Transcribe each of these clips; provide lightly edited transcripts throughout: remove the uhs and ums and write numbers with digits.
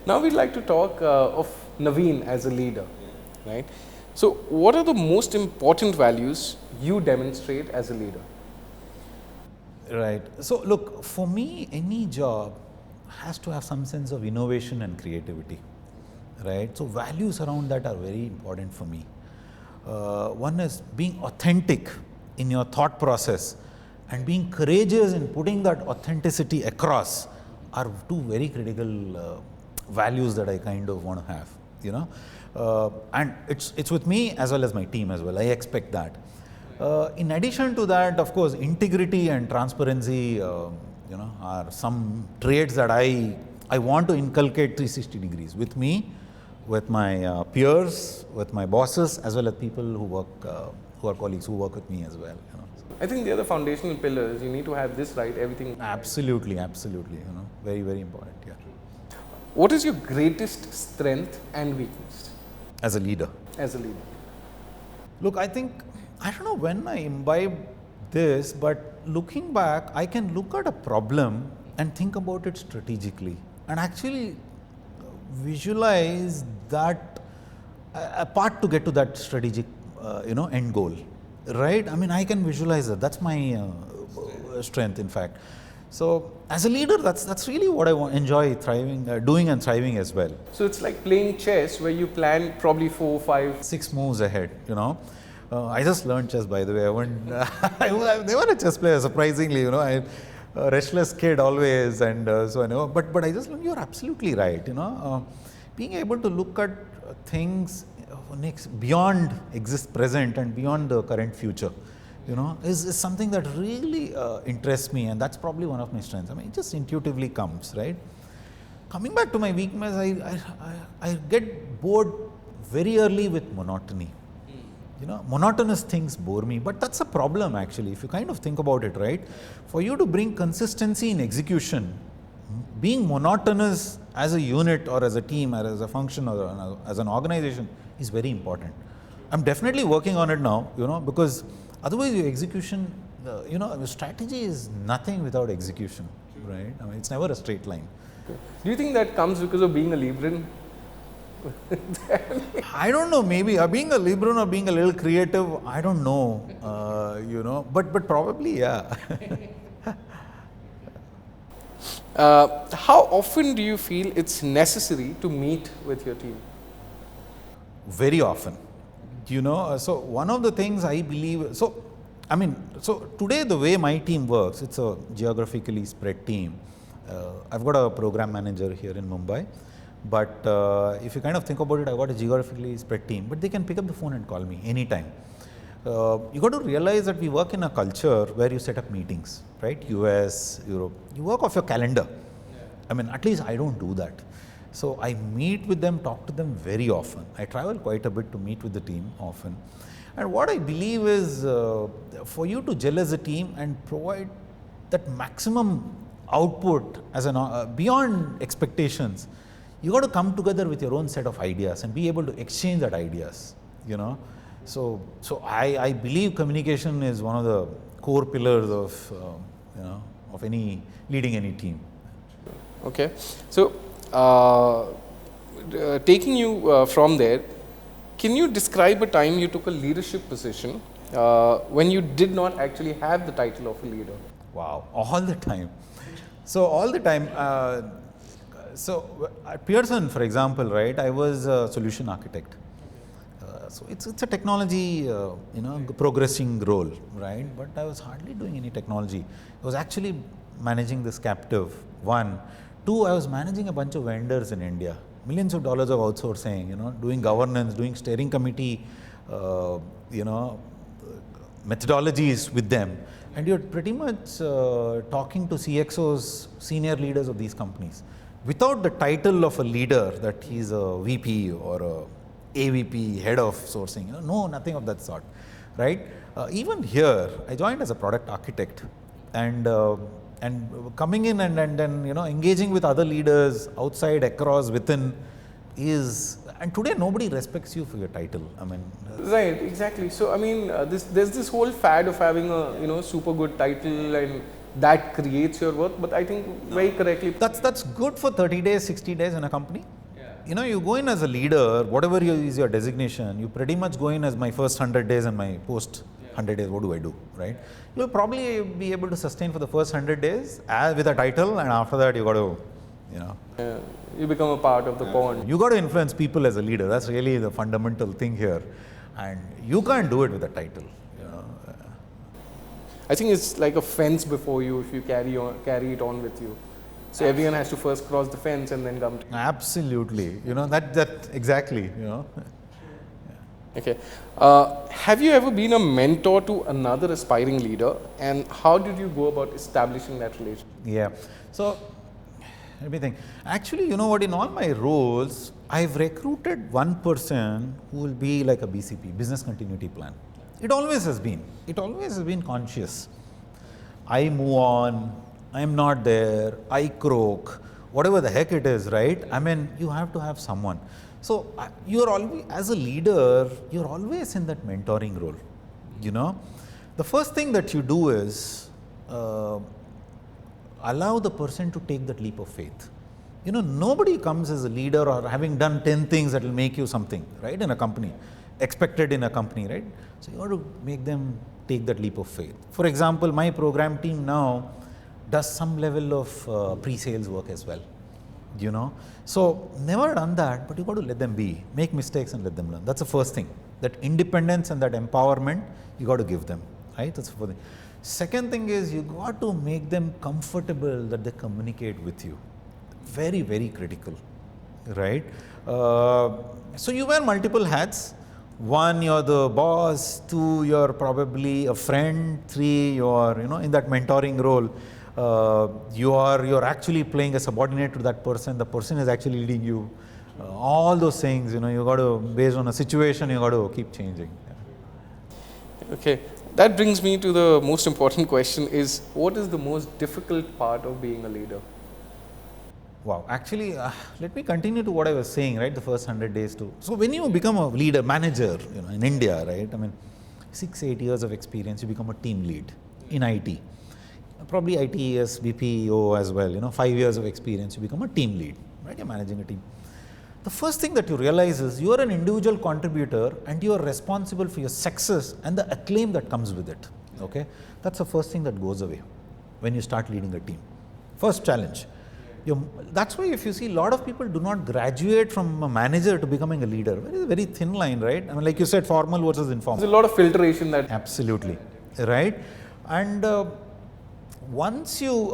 Now we'd like to talk of Naveen as a leader, right? So what are the most important values you demonstrate as a leader? Right. So look, for me, any job has to have some sense of innovation and creativity, right? So values around that are very important for me. One is being authentic in your thought process and being courageous in putting that authenticity across are two very critical values that I kind of want to have, you know. And it's with me as well as my team as well. I expect that. In addition to that, of course, integrity and transparency, are some traits that I want to inculcate 360 degrees with me, with my peers, with my bosses, as well as people who are colleagues who work with me as well. I think they are the foundational pillars. You need to have this right, everything. Absolutely, very, very important. Yeah. What is your greatest strength and weakness As a leader. Look, I don't know when I imbibe this, but looking back, I can look at a problem and think about it strategically and actually visualize that a path to get to that strategic, end goal, right? I mean, I can visualize that. That's my strength, in fact. So, as a leader, that's really what I enjoy doing and thriving as well. So it's like playing chess, where you plan probably 4, 5, 6 moves ahead. I just learned chess, by the way. I'm never a chess player, surprisingly. I'm a restless kid always, and so I know. But I just learned you're absolutely right. Being able to look at things beyond present and beyond the current future, is something that really interests me, and that's probably one of my strengths. I mean, it just intuitively comes, right? Coming back to my weakness, I get bored very early with monotony. Monotonous things bore me, but that's a problem actually, if you kind of think about it, right? For you to bring consistency in execution, being monotonous as a unit or as a team or as a function or as an organization is very important. I'm definitely working on it now, because otherwise your execution, your strategy is nothing without execution, right? I mean, it's never a straight line. Do you think that comes because of being a Libran? I don't know, maybe being a Libran or being a little creative, I don't know, but probably, yeah. How often do you feel it's necessary to meet with your team? Very often. So one of the things I believe, so today the way my team works, it's a geographically spread team. I've got a program manager here in Mumbai. But if you kind of think about it, I've got a geographically spread team, but they can pick up the phone and call me anytime. You got to realize that we work in a culture where you set up meetings, right? US, Europe, you work off your calendar. Yeah. I mean, at least I don't do that. So I meet with them, talk to them very often. I travel quite a bit to meet with the team often. And what I believe is for you to gel as a team and provide that maximum output as beyond expectations, you got to come together with your own set of ideas and be able to exchange that ideas, So I believe communication is one of the core pillars of leading any team. Okay. So, taking you from there, can you describe a time you took a leadership position when you did not actually have the title of a leader? Wow, all the time. So all the time. So at Pearson, for example, right, I was a solution architect. So it's a technology, progressing role, right? But I was hardly doing any technology. I was actually managing this captive, one. Two, I was managing a bunch of vendors in India, millions of dollars of outsourcing, doing governance, doing steering committee, methodologies with them. And you're pretty much talking to CXOs, senior leaders of these companies, without the title of a leader that he's a VP or a AVP, head of sourcing. No, nothing of that sort, right? Even here, I joined as a product architect, and coming in and then engaging with other leaders outside, across, within is. And today nobody respects you for your title. I mean, right, exactly. So I mean, there's this whole fad of having a super good title, and that creates your worth. But I think very correctly, that's good for 30 days, 60 days in a company. you know, you go in as a leader, whatever is your designation, you pretty much go in as my first 100 days and my post 100 days, what do I do, right? You'll probably be able to sustain for the first 100 days with a title, and after that you got to, you know. You become a part of the pond. You got to influence people as a leader. That's really the fundamental thing here. And you can't do it with a title. You know. I think it's like a fence before you if you carry it on with you. So everyone has to first cross the fence and then come to you. Absolutely. You know, that exactly, you know. Okay. Have you ever been a mentor to another aspiring leader, and how did you go about establishing that relationship? Yeah. So, let me think. Actually, you know what, in all my roles, I've recruited one person who will be like a BCP, business continuity plan. It always has been. It always has been conscious. I move on, I'm not there, I croak, whatever the heck it is, right? I mean, you have to have someone. So, you're always, as a leader, you're always in that mentoring role, you know. The first thing that you do is allow the person to take that leap of faith. You know, nobody comes as a leader or having done 10 things that will make you something, right, in a company, expected in a company, right? So, you want to make them take that leap of faith. For example, my program team now does some level of pre-sales work as well, you know. So, never done that, but you got to let them be, make mistakes and let them learn. That's the first thing. That independence and that empowerment, you got to give them, right? That's the first thing. Second thing is, you got to make them comfortable that they communicate with you. Very, very critical, right? So, you wear multiple hats. One, you're the boss. Two, you're probably a friend. Three, you're, you know, in that mentoring role. You're actually playing a subordinate to that person. The person is actually leading you. All those things, you know, you got to, based on a situation, you got to keep changing. Yeah. Okay. That brings me to the most important question is, what is the most difficult part of being a leader? Wow. Actually, let me continue to what I was saying, right? The first 100 days too. So, when you become a leader, manager, you know, in India, right? I mean, 6-8 years of experience, you become a team lead in IT. Probably ITES, BPO as well, you know, 5 years of experience, you become a team lead, right? You're managing a team. The first thing that you realize is you are an individual contributor and you are responsible for your success and the acclaim that comes with it, okay? That's the first thing that goes away when you start leading a team. First challenge. That's why if you see, a lot of people do not graduate from a manager to becoming a leader. Very, very thin line, right? I mean, like you said, formal versus informal. There's a lot of filtration that... Absolutely, right? And once you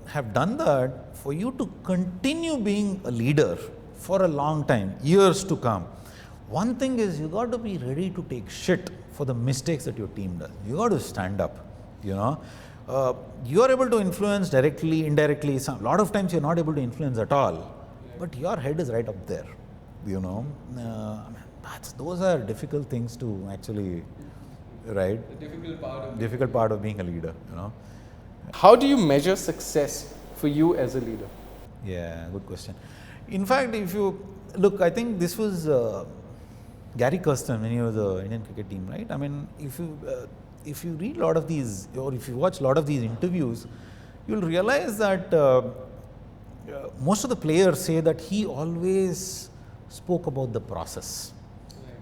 have done that, for you to continue being a leader for a long time, years to come, one thing is you got to be ready to take shit for the mistakes that your team does. You got to stand up, you know. You are able to influence directly, indirectly. A lot of times you're not able to influence at all, but your head is right up there, you know. Those are difficult things to actually, right? The difficult part of being a leader, you know. How do you measure success for you as a leader? Yeah, good question. In fact, if you look, I think this was Gary Kirsten when he was the Indian cricket team, right? I mean, if you read a lot of these, or if you watch a lot of these interviews, you'll realize that most of the players say that he always spoke about the process.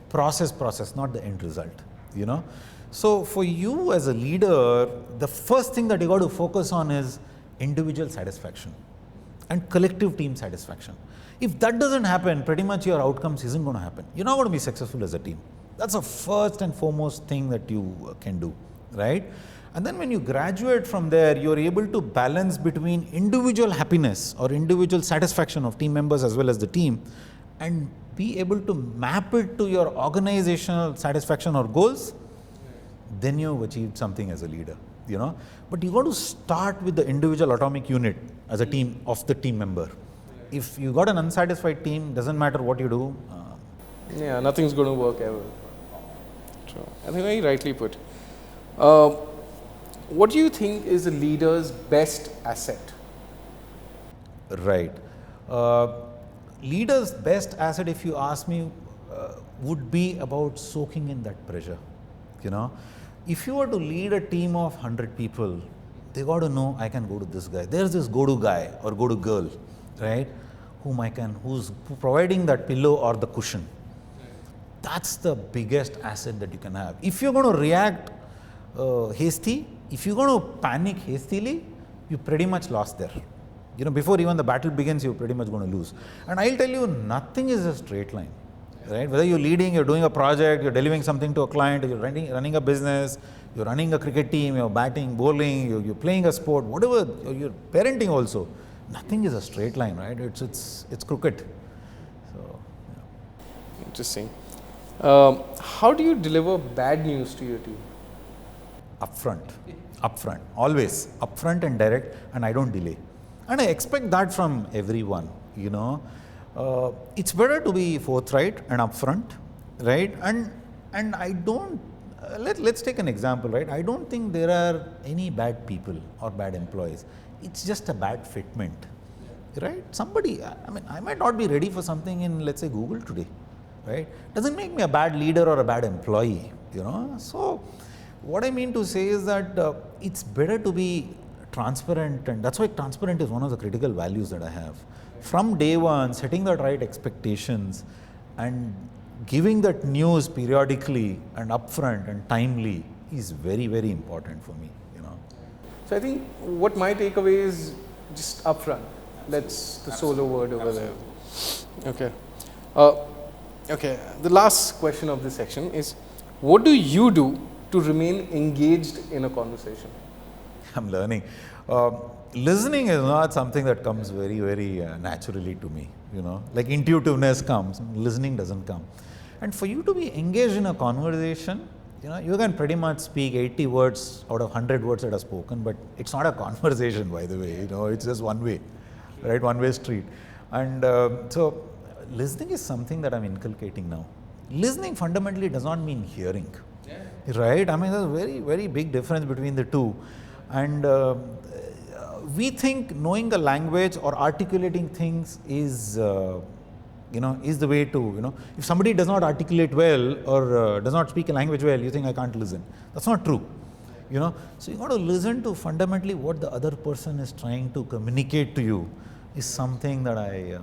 Process, not the end result, you know. So, for you as a leader, the first thing that you got to focus on is individual satisfaction and collective team satisfaction. If that doesn't happen, pretty much your outcomes isn't going to happen. You're not going to be successful as a team. That's the first and foremost thing that you can do, right? And then when you graduate from there, you're able to balance between individual happiness or individual satisfaction of team members as well as the team, and be able to map it to your organizational satisfaction or goals. Then you've achieved something as a leader, you know. But you got to start with the individual atomic unit as a team of the team member. If you got an unsatisfied team, doesn't matter what you do. Yeah, nothing's going to work ever. True. I think very rightly put. What do you think is a leader's best asset? Right. Leader's best asset, if you ask me, would be about soaking in that pressure, you know. If you were to lead a team of 100 people, they got to know I can go to this guy. There's this go-to guy or go-to girl, right, who's providing that pillow or the cushion. That's the biggest asset that you can have. If you're going to react hasty, if you're going to panic hastily, you pretty much lost there. You know, before even the battle begins, you're pretty much going to lose. And I'll tell you, nothing is a straight line, right? Whether you're leading, you're doing a project, you're delivering something to a client, you're running a business, you're running a cricket team, you're batting, bowling, you're playing a sport, whatever, you're parenting also. Nothing is a straight line, right? It's crooked. So, yeah. Interesting. How do you deliver bad news to your team? Upfront, always upfront and direct, and I don't delay. And I expect that from everyone, you know. It's better to be forthright and upfront, right? And I don't, let's take an example, right? I don't think there are any bad people or bad employees. It's just a bad fitment, right? Somebody, I mean, I might not be ready for something in, let's say, Google today, right? Doesn't make me a bad leader or a bad employee, you know. So what I mean to say is that it's better to be transparent, and that's why transparent is one of the critical values that I have. From day one, setting the right expectations and giving that news periodically and upfront and timely is very, very important for me, you know. So I think what my takeaway is just upfront. That's the solo word over there. Okay. Okay. The last question of this section is, what do you do to remain engaged in a conversation? I'm learning. Listening is not something that comes very, very naturally to me, you know. Like intuitiveness comes, listening doesn't come. And for you to be engaged in a conversation, you know, you can pretty much speak 80 words out of 100 words that are spoken, but it's not a conversation, by the way, you know, it's just one way, right, one-way street. And so listening is something that I'm inculcating now. Listening fundamentally does not mean hearing, right? I mean, there's a very, very big difference between the two. And we think knowing a language or articulating things is, you know, is the way to, you know, if somebody does not articulate well or does not speak a language well, you think I can't listen. That's not true, you know. So you got to listen to fundamentally what the other person is trying to communicate to you is something that I